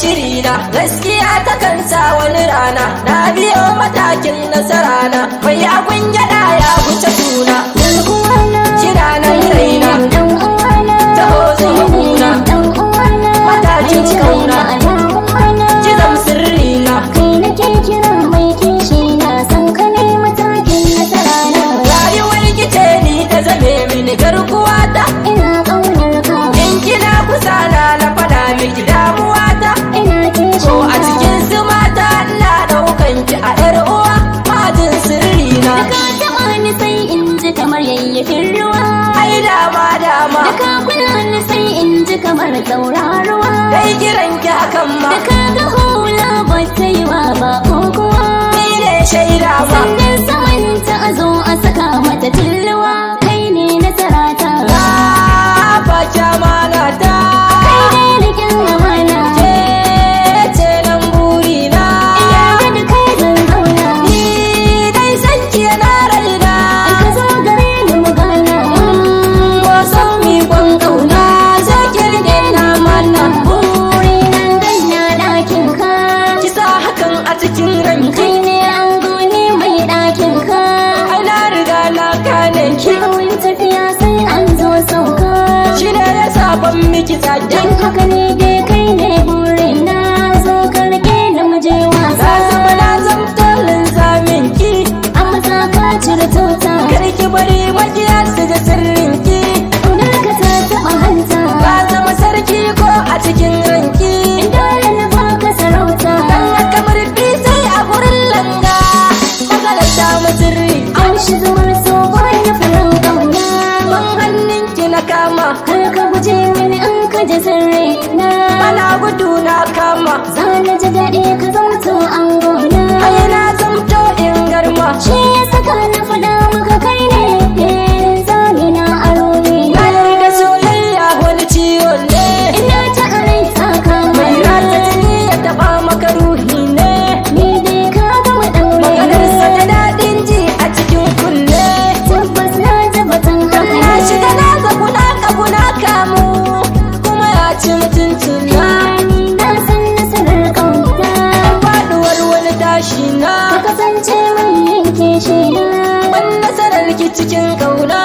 shiri na gaskiya ta kansa wani rana na biyo matakin nasara na mai abun gyada ya wuce tuna kira na raina taho zai kuna matakin kauna kizam sirri na kai nake kira mai kishi na san ka ne matakin nasara na rayuwar kice ni ta zame mini garkuwa ta ina ƙaunar ka in kina kusa na fada miki damuwa ta ina kishi ko a cikin su mata ina daukan ki a yar uwa majin sirri na da ka taɓa ni sai in ji kamar yayyafin ruwa ai dama da ka kula ni sai in ji kamar tauraruwa dai kiran ki hakan ma da ka ga hula ba ta yi wa ba ko kuwa ni ne shaida ma sannan samanta a zo a saka mata tilluwa kai ne nasara ta na baki amana ta kai ne rikin amana ke ce nan buri na ina da kai zan zauna ni dai san ki na raina ka zo gare ni mu gana ko san mi kwan kauna sai ki rike na mana buri nan ganya ɗakin ka ki sa hakan a cikin ranki kai ne an goni mai ɗakin ka ai na riga na kane ki kyawun tafiya sai an zo sauka shi ne ya saban miki tsakin dan haka ne dai kai ne burin na zo ka rike ni mu je wasa na zamto linzamin ki amma za ka cire tota kar ki bari makiya su ga sirrin ki ƙaunar ka ta taɓa hanta ka zama sarki ko a cikin ranki dole na baka sarauta dan haka murfi sai a gurin langa maganar ta masirri an shi zuwar so bai na farin ƙauna ban hannun ki na kama kar ka guje mini an ka ji sirri na ana gudu na kama za na ji daɗi ka zamto an gona ai na zamto in garma shi ya saka na faɗa maka kai ne zami na aro ne na yarda soyayya wani ciwo ne ina ta arai ta kama mai rata jini ya taba maka ruhi ne ni dai ka gama ɗaure maganarsa da daɗin ji a cikin kunne tabbas na ji batun haka na shiga na gabuna kamu kuma ya ci mutuncin na na san nasarar ƙauna faɗuwar wani tashi na ka kasance mai yanke shi na ban nasarar ki cikin ƙauna